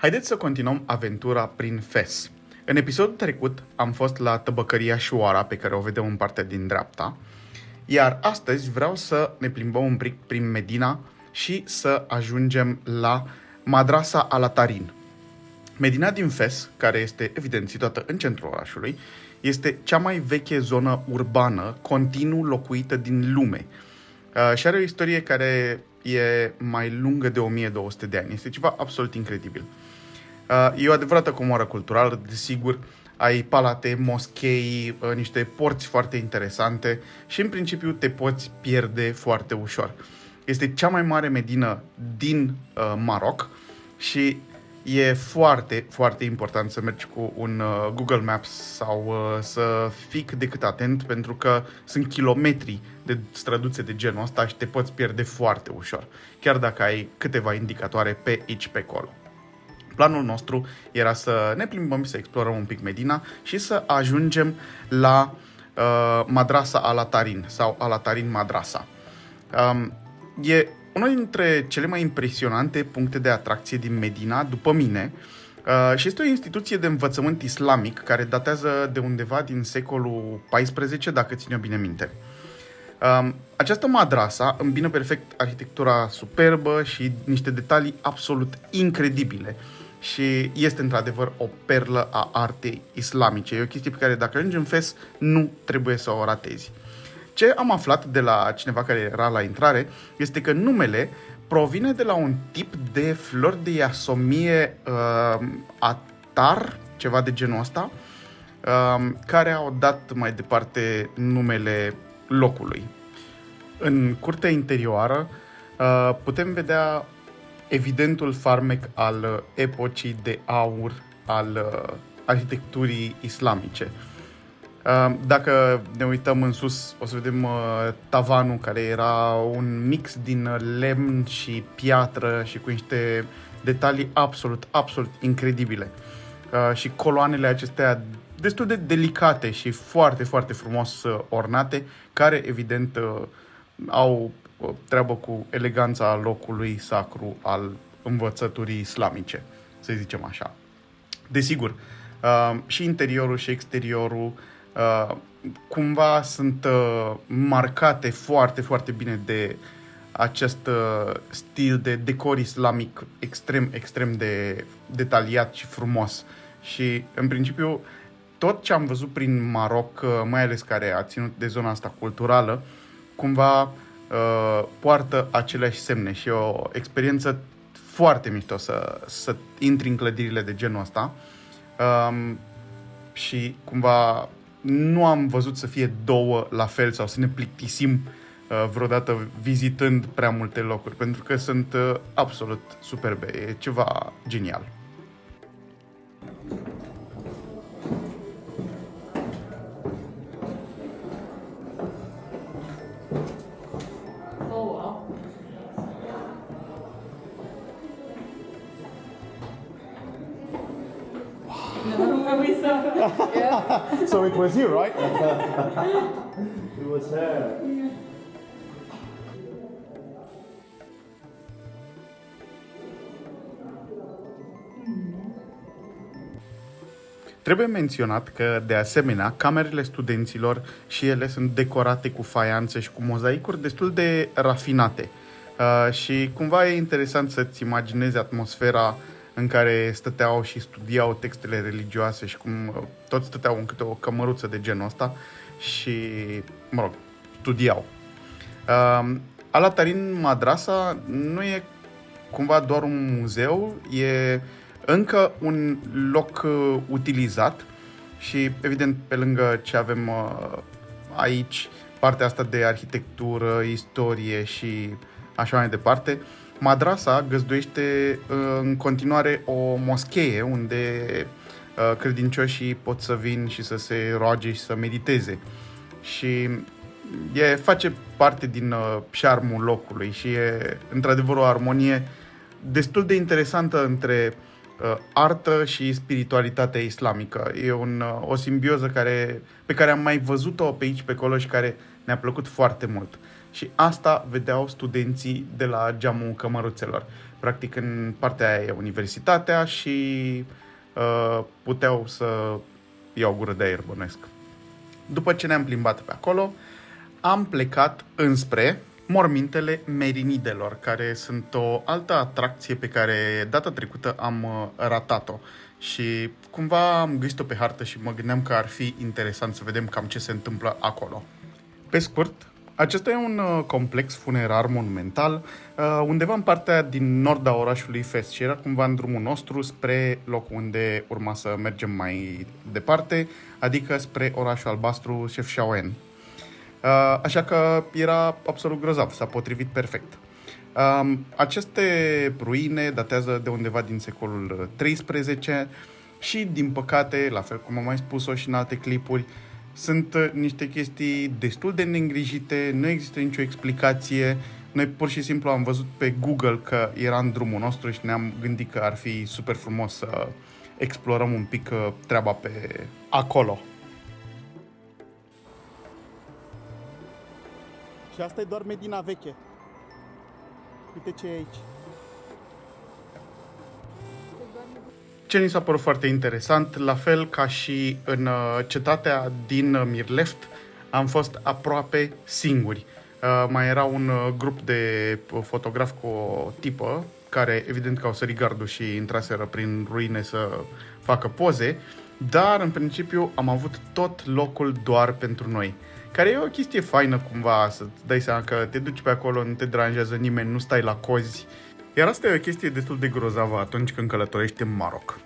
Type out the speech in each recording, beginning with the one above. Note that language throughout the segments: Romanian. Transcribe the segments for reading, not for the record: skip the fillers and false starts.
Haideți să continuăm aventura prin Fes. În episodul trecut am fost la tăbăcăria Shuara, pe care o vedem în partea din dreapta, iar astăzi vreau să ne plimbăm un pic prin Medina și să ajungem la Madrasa Al-Atarin. Medina din Fes, care este evident situată în centrul orașului, este cea mai veche zonă urbană continuu locuită din lume și are o istorie care e mai lungă de 1200 de ani. Este ceva absolut incredibil. E o adevărată comoară culturală, desigur, ai palate, moschei, niște porți foarte interesante și în principiu te poți pierde foarte ușor. Este cea mai mare medină din Maroc și e foarte, foarte important să mergi cu un Google Maps sau să fii cât de cât atent, pentru că sunt kilometri de străduțe de genul ăsta și te poți pierde foarte ușor, chiar dacă ai câteva indicatoare pe aici, pe acolo. Planul nostru era să ne plimbăm, să explorăm un pic Medina și să ajungem la Madrasa Al-Atarin sau Al-Atarin Madrasa. E unul dintre cele mai impresionante puncte de atracție din Medina, după mine, și este o instituție de învățământ islamic care datează de undeva din secolul XIV, dacă țin eu bine minte. Această madrasa îmbină perfect arhitectura superbă și niște detalii absolut incredibile și este într-adevăr o perlă a artei islamice. E o chestie pe care dacă ajungi în Fes nu trebuie să o ratezi. Ce am aflat de la cineva care era la intrare este că numele provine de la un tip de flori de iasomie atar, ceva de genul ăsta, care au dat mai departe numele locului. În curtea interioară putem vedea evidentul farmec al epocii de aur al arhitecturii islamice. Dacă ne uităm în sus, o să vedem tavanul, care era un mix din lemn și piatră și cu niște detalii absolut, absolut incredibile. Și coloanele acestea destul de delicate și foarte, foarte frumos ornate, care evident au treabă cu eleganța locului sacru al învățăturii islamice, să zicem așa. Desigur, și interiorul și exteriorul cumva sunt marcate foarte, foarte bine de acest stil de decor islamic extrem, extrem de detaliat și frumos. Și, în principiu, tot ce am văzut prin Maroc, mai ales care a ținut de zona asta culturală, cumva poartă aceleași semne și e o experiență foarte mișto să intri în clădirile de genul ăsta. Și cumva nu am văzut să fie două la fel sau să ne plictisim vreodată vizitând prea multe locuri, pentru că sunt absolut superbe, e ceva genial. Yeah. So it was you, right? It was her. Trebuie menționat că, de asemenea, camerele studenților și ele sunt decorate cu faianțe și cu mozaicuri destul de rafinate. Și cumva e interesant să-ți imaginezi atmosfera în care stăteau și studiau textele religioase și cum toți stăteau în câte o cămăruță de genul ăsta și, mă rog, studiau. Al-Atarin Madrasa nu e cumva doar un muzeu, e încă un loc utilizat și, evident, pe lângă ce avem aici, partea asta de arhitectură, istorie și așa mai departe, madrasa găzduiește în continuare o moschee unde credincioșii pot să vin și să se roage și să mediteze. Și face parte din șarmul locului și e într-adevăr o armonie destul de interesantă între artă și spiritualitatea islamică. E o simbioză pe care am mai văzut-o pe aici, pe acolo și care ne-a plăcut foarte mult. Și asta vedeau studenții de la geamul cămăruțelor. Practic în partea aia e universitatea și puteau să iau gură de aer, bănuiesc. După ce ne-am plimbat pe acolo, am plecat înspre mormintele merinidelor, care sunt o altă atracție pe care data trecută am ratat-o. Și cumva am găsit-o pe hartă și mă gândeam că ar fi interesant să vedem cam ce se întâmplă acolo. Pe scurt, acesta e un complex funerar monumental undeva în partea din nord a orașului Fes și era cumva în drumul nostru spre locul unde urma să mergem mai departe, adică spre orașul albastru Chefchaouen. Așa că era absolut grozav, s-a potrivit perfect. Aceste ruine datează de undeva din secolul XIII și, din păcate, la fel cum am mai spus-o și în alte clipuri, sunt niște chestii destul de neîngrijite, nu există nicio explicație. Noi pur și simplu am văzut pe Google că era în drumul nostru și ne-am gândit că ar fi super frumos să explorăm un pic treaba pe acolo. Și asta e doar Medina veche. Uite ce e aici. Ce ni s-a părut foarte interesant, la fel ca și în cetatea din Mirleft, am fost aproape singuri. Mai era un grup de fotografi cu o tipă, care evident că au sărit gardul și intraseră prin ruine să facă poze, dar în principiu am avut tot locul doar pentru noi. Care e o chestie faină cumva, să-ți dai seama că te duci pe acolo, nu te deranjează nimeni, nu stai la cozi. Iar asta e o chestie destul de grozavă atunci când călătorești în Maroc.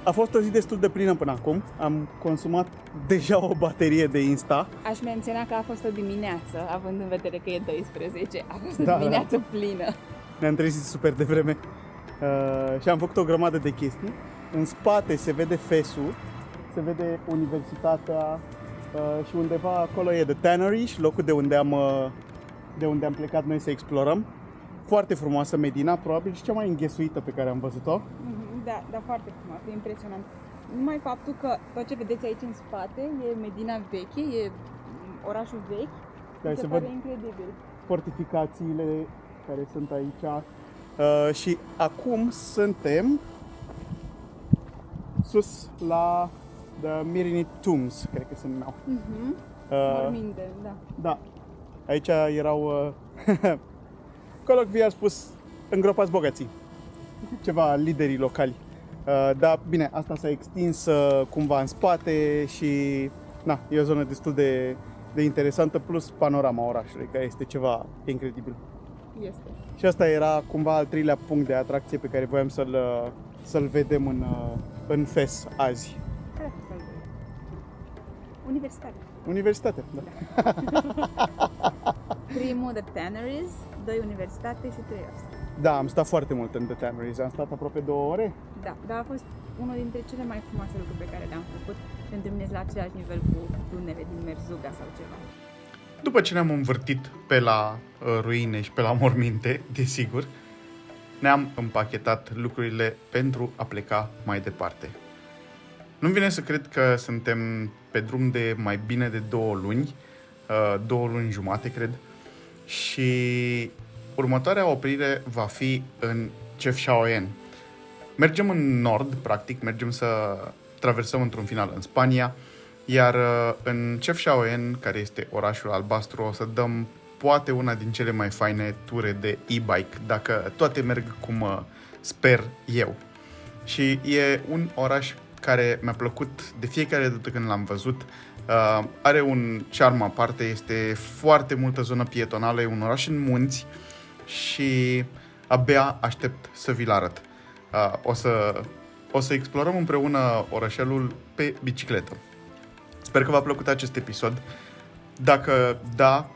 A fost o zi destul de plină până acum. Am consumat deja o baterie de Insta. Aș menționa că a fost o dimineață, având în vedere că e 12. A fost o Da, dimineață plină. Ne-am trezit super devreme și am făcut o grămadă de chestii. În spate se vede Fesul, se vede universitatea și undeva acolo e The Tannery, locul de unde am plecat noi să explorăm. Foarte frumoasă Medina, probabil și cea mai înghesuită pe care am văzut-o. Da, foarte frumos, e impresionant. Numai faptul că tot ce vedeți aici în spate e Medina veche, e orașul vechi, Dar se pare incredibil. Fortificațiile care sunt aici. Și acum suntem sus la The Mirinid Tombs, cred că se numeau. Morminte, da. Da, aici erau, colocvial spus, îngropați bogații, ceva liderii locali. Dar bine, asta s-a extins cumva în spate și na, e o zonă destul de interesantă, plus panorama orașului, care este ceva incredibil. Este. Și asta era cumva al treilea punct de atracție pe care voiam să-l vedem în Fes azi. Care a fost al doilea? Universitate. Universitate, da. Primul The Tanneries, 2 universitate și 3 asta. Da, am stat foarte mult în The Tanneries, am stat aproape 2 ore. Da, dar a fost unul dintre cele mai frumoase lucruri pe care le-am făcut. Pentru mine la același nivel cu tunele din Merzuga sau ceva. După ce ne-am învârtit pe la ruine și pe la morminte, desigur, ne-am împachetat lucrurile pentru a pleca mai departe. Nu-mi vine să cred că suntem pe drum de mai bine de 2 luni, 2 luni jumate, cred, și următoarea oprire va fi în Chefchaouen. Mergem în nord, practic, mergem să traversăm într-un final în Spania, iar în Chefchaouen, care este orașul albastru, o să dăm poate una din cele mai faine ture de e-bike, dacă toate merg cum sper eu. Și e un oraș care mi-a plăcut de fiecare dată când l-am văzut. Are un charm aparte, este foarte multă zonă pietonală, e un oraș în munți și abia aștept să vi-l arăt. O să explorăm împreună orășelul pe bicicletă. Sper că v-a plăcut acest episod. Dacă da,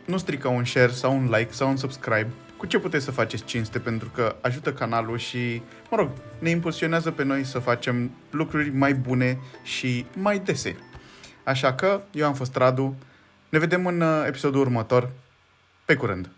nu strică un share sau un like sau un subscribe. Cu ce puteți să faceți cinste, pentru că ajută canalul și, mă rog, ne impulsionează pe noi să facem lucruri mai bune și mai dese. Așa că, eu am fost Radu. Ne vedem în episodul următor. Pe curând!